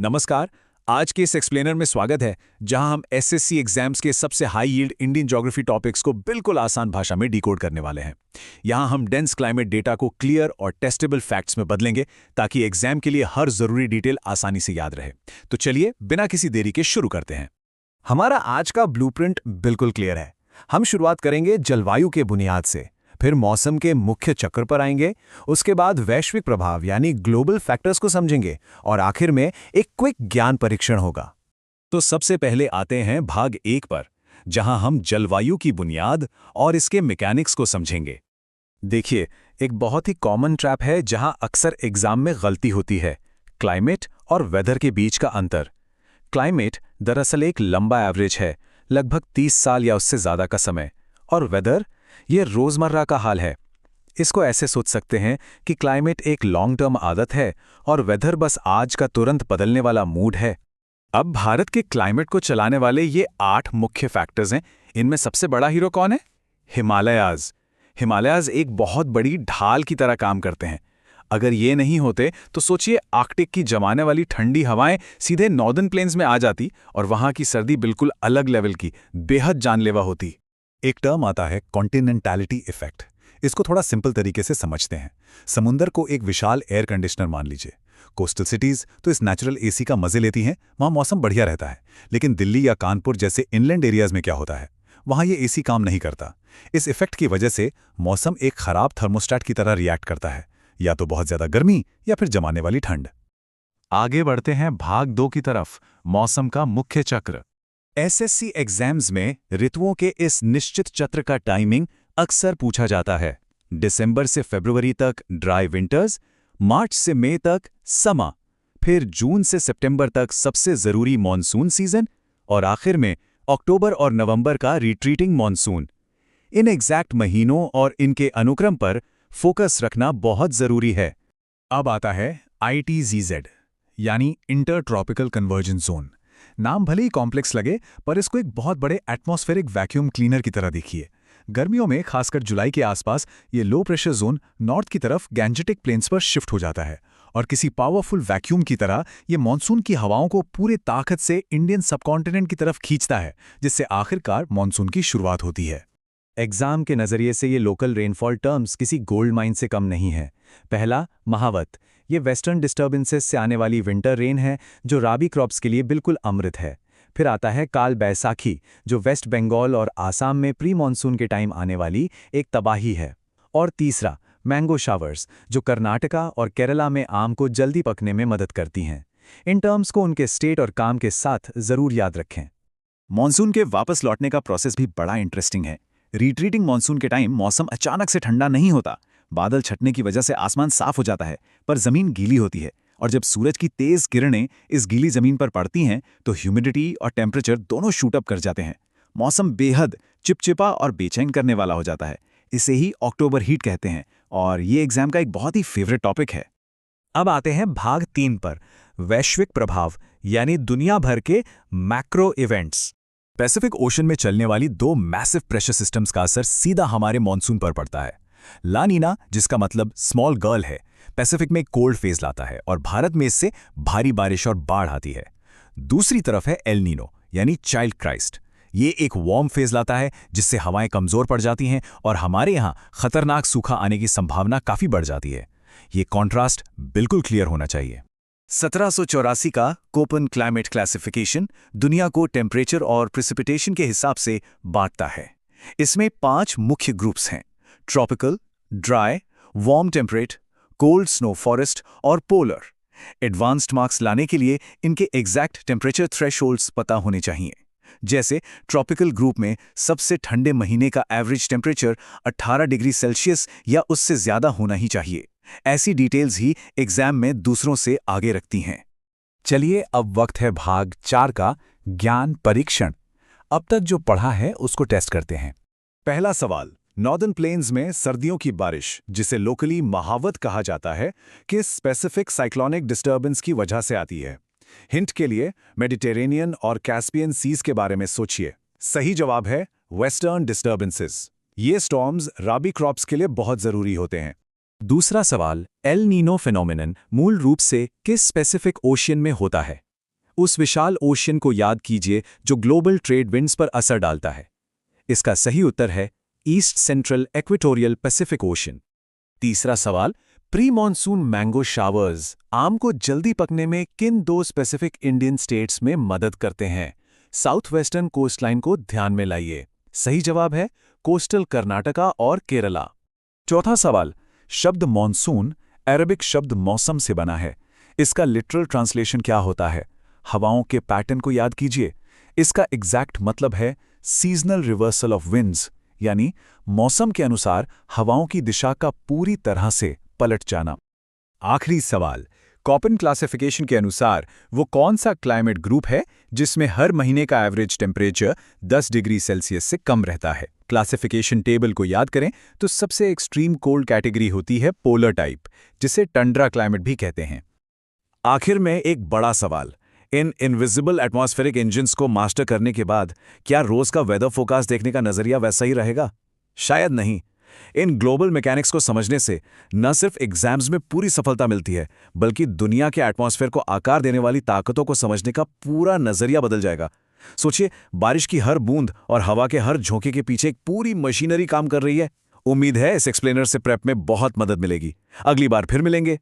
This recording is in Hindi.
नमस्कार। आज के इस एक्सप्लेनर में स्वागत है, जहां हम एसएससी एग्जाम्स के सबसे high yield Indian geography topics को बिल्कुल आसान भाषा में डिकोड करने वाले हैं। यहां हम डेंस क्लाइमेट डेटा को क्लियर और टेस्टेबल फैक्ट्स में बदलेंगे, ताकि एग्जाम के लिए हर जरूरी डिटेल आसानी से याद रहे। तो चलिए बिना किसी देरी के शुरू करते हैं। हमारा आज का ब्लूप्रिंट बिल्कुल क्लियर है। हम शुरुआत करेंगे जलवायु के बुनियाद से, फिर मौसम के मुख्य चक्र पर आएंगे, उसके बाद वैश्विक प्रभाव यानी ग्लोबल फैक्टर्स को समझेंगे और आखिर में एक क्विक ज्ञान परीक्षण होगा। तो सबसे पहले आते हैं भाग 1 पर, जहां हम जलवायु की बुनियाद और इसके मैकेनिक्स को समझेंगे। देखिए, एक बहुत ही कॉमन ट्रैप है जहां अक्सर एग्जाम में गलती होती है, क्लाइमेट और वेदर के बीच का अंतर। क्लाइमेट दरअसल एक लंबा एवरेज है, लगभग 30 साल या उससे ज़्यादा का समय, और वेदर ये रोज़मर्रा का हाल है। इसको ऐसे सोच सकते हैं कि क्लाइमेट एक लॉन्ग टर्म आदत है और वेदर बस आज का तुरंत बदलने वाला मूड है। अब भारत के क्लाइमेट को चलाने वाले ये 8 मुख्य फैक्टर्स हैं। इनमें सबसे बड़ा हीरो कौन है? हिमालयाज़। हिमालयाज़ एक बहुत बड़ी ढाल की तरह काम करते हैं। अगर ये नहीं होते तो सोचिए, आर्कटिक की जमाने वाली ठंडी हवाएं सीधे नॉर्दर्न प्लेन्स में आ जाती और वहां की सर्दी बिल्कुल अलग लेवल की, बेहद जानलेवा होती। एक टर्म आता है कॉन्टिनेंटैलिटी इफेक्ट। इसको थोड़ा सिंपल तरीके से समझते हैं। समुंदर को एक विशाल एयर कंडीशनर मान लीजिए। कोस्टल सिटीज तो इस नेचुरल एसी का मजे लेती हैं, वहां मौसम बढ़िया रहता है। लेकिन दिल्ली या कानपुर जैसे इनलैंड एरियाज में क्या होता है? वहां ये एसी काम नहीं करता। इस इफेक्ट की वजह से मौसम एक खराब थर्मोस्टेट की तरह रिएक्ट करता है, या तो बहुत ज्यादा गर्मी या फिर जमाने वाली ठंड। आगे बढ़ते हैं भाग 2 की तरफ, मौसम का मुख्य चक्र। एसएससी एग्जाम्स में ऋतुओं के इस निश्चित चक्र का टाइमिंग अक्सर पूछा जाता है। दिसंबर से फरवरी तक ड्राई विंटर्स, मार्च से मई तक समर, फिर जून से सितंबर तक सबसे जरूरी मॉनसून सीजन, और आखिर में अक्टूबर और नवंबर का रिट्रीटिंग मॉनसून। इन एग्जैक्ट महीनों और इनके अनुक्रम पर फोकस रखना बहुत जरूरी है। अब आता है ITZZ, यानी इंटर ट्रॉपिकल कन्वर्जेंस जोन। नाम भले ही कॉम्प्लेक्स लगे, पर इसको एक बहुत बड़े एटमॉस्फेरिक वैक्यूम क्लीनर की तरह देखिए। गर्मियों में खासकर जुलाई के आसपास ये लो प्रेशर जोन नॉर्थ की तरफ गैंजेटिक प्लेन्स पर शिफ्ट हो जाता है, और किसी पावरफुल वैक्यूम की तरह ये मॉनसून की हवाओं को पूरे ताकत से इंडियन सबकॉन्टिनेंट की तरफ खींचता है, जिससे आखिरकार मॉनसून की शुरुआत होती है। एग्जाम के नज़रिए से ये लोकल रेनफॉल टर्म्स किसी गोल्ड माइन से कम नहीं है। पहला, महावत। ये वेस्टर्न डिस्टर्बेंसेस से आने वाली विंटर रेन है, जो राबी क्रॉप्स के लिए बिल्कुल अमृत है। फिर आता है काल बैसाखी, जो वेस्ट बंगाल और आसाम में प्री मानसून के टाइम आने वाली एक तबाही है। और तीसरा, मैंगो शावर्स, जो कर्नाटका और केरला में आम को जल्दी पकने में मदद करती हैं। इन टर्म्स को उनके स्टेट और काम के साथ ज़रूर याद रखें। मॉनसून के वापस लौटने का प्रोसेस भी बड़ा इंटरेस्टिंग है। रिट्रीटिंग मॉनसून के टाइम मौसम अचानक से ठंडा नहीं होता। बादल छटने की वजह से आसमान साफ हो जाता है, पर जमीन गीली होती है, और जब सूरज की तेज किरणें इस गीली जमीन पर पड़ती हैं तो ह्यूमिडिटी और टेम्परेचर दोनों शूट अप कर जाते हैं। मौसम बेहद चिपचिपा और बेचैन करने वाला हो जाता है। इसे ही अक्टूबर हीट कहते हैं, और ये एग्जाम का एक बहुत ही फेवरेट टॉपिक है। अब आते हैं भाग 3 पर, वैश्विक प्रभाव यानी दुनिया भर के मैक्रो इवेंट्स। पैसिफिक ओशन में चलने वाली 2 मैसिव प्रेशर सिस्टम्स का असर सीधा हमारे मॉनसून पर पड़ता है। ला नीना, जिसका मतलब स्मॉल गर्ल है, पैसिफिक में कोल्ड फेज लाता है और भारत में इससे भारी बारिश और बाढ़ आती है। दूसरी तरफ है एल नीनो, यानी चाइल्ड क्राइस्ट। ये एक वार्म फेज लाता है, जिससे हवाएं कमजोर पड़ जाती हैं और हमारे यहाँ खतरनाक सूखा आने की संभावना काफी बढ़ जाती है। ये कॉन्ट्रास्ट बिल्कुल क्लियर होना चाहिए। 1784 का कोपन क्लाइमेट क्लासिफिकेशन दुनिया को टेम्परेचर और प्रेसिपिटेशन के हिसाब से बांटता है। इसमें 5 मुख्य ग्रुप्स हैं: tropical, dry, warm temperate, cold snow forest और पोलर। एडवांस्ड मार्क्स लाने के लिए इनके एग्जैक्ट टेम्परेचर थ्रेशोल्ड्स पता होने चाहिए। जैसे ट्रॉपिकल ग्रुप में सबसे ठंडे महीने का एवरेज टेम्परेचर 18 डिग्री सेल्सियस या उससे ज्यादा होना ही चाहिए। ऐसी डिटेल्स ही एग्जाम में दूसरों से आगे रखती हैं। चलिए, अब वक्त है भाग 4 का, ज्ञान परीक्षण। अब तक जो पढ़ा है उसको टेस्ट करते हैं। पहला सवाल, नॉर्दर्न प्लेन्स में सर्दियों की बारिश, जिसे लोकली महावत कहा जाता है, किस स्पेसिफिक साइक्लोनिक डिस्टर्बेंस की वजह से आती है? हिंट के लिए मेडिटेरेनियन और कैस्पियन सीज के बारे में सोचिए। सही जवाब है वेस्टर्न डिस्टर्बेंसेस। ये स्टॉर्म्स राबी क्रॉप्स के लिए बहुत जरूरी होते हैं। दूसरा सवाल, एल नीनो फिनोमिनन मूल रूप से किस स्पेसिफिक ओशियन में होता है? उस विशाल ओशियन को याद कीजिए जो ग्लोबल ट्रेड विंड्स पर असर डालता है। इसका सही उत्तर है east central equatorial Pacific ocean. तीसरा सवाल, प्री मॉनसून मैंगो शावर्स आम को जल्दी पकने में किन दो स्पेसिफिक इंडियन स्टेट्स में मदद करते हैं? साउथ वेस्टर्न कोस्टलाइन को ध्यान में लाइए। सही जवाब है कोस्टल कर्नाटका और केरला। चौथा सवाल, शब्द मॉनसून अरबिक शब्द मौसम से बना है। इसका लिटरल ट्रांसलेशन क्या होता है? हवाओं के पैटर्न को याद कीजिए। इसका एग्जैक्ट मतलब है सीजनल रिवर्सल ऑफ विंड्स, यानी मौसम के अनुसार हवाओं की दिशा का पूरी तरह से पलट जाना। आखिरी सवाल, कॉपन क्लासिफिकेशन के अनुसार वो कौन सा क्लाइमेट ग्रुप है जिसमें हर महीने का एवरेज टेम्परेचर 10 डिग्री सेल्सियस से कम रहता है? क्लासिफिकेशन टेबल को याद करें तो सबसे एक्सट्रीम कोल्ड कैटेगरी होती है पोलर टाइप, जिसे टंड्रा क्लाइमेट भी कहते हैं। आखिर में एक बड़ा सवाल, इन इनविजिबल एटमॉस्फेरिक इंजन्स को मास्टर करने के बाद क्या रोज का वेदर फोरकास्ट देखने का नजरिया वैसा ही रहेगा? शायद नहीं। इन ग्लोबल मैकेनिक्स को समझने से न सिर्फ एग्जाम्स में पूरी सफलता मिलती है, बल्कि दुनिया के एटमॉस्फेयर को आकार देने वाली ताकतों को समझने का पूरा नजरिया बदल जाएगा। सोचिए, बारिश की हर बूंद और हवा के हर झोंके के पीछे एक पूरी मशीनरी काम कर रही है। उम्मीद है इस एक्सप्लेनर से प्रेप में बहुत मदद मिलेगी। अगली बार फिर मिलेंगे।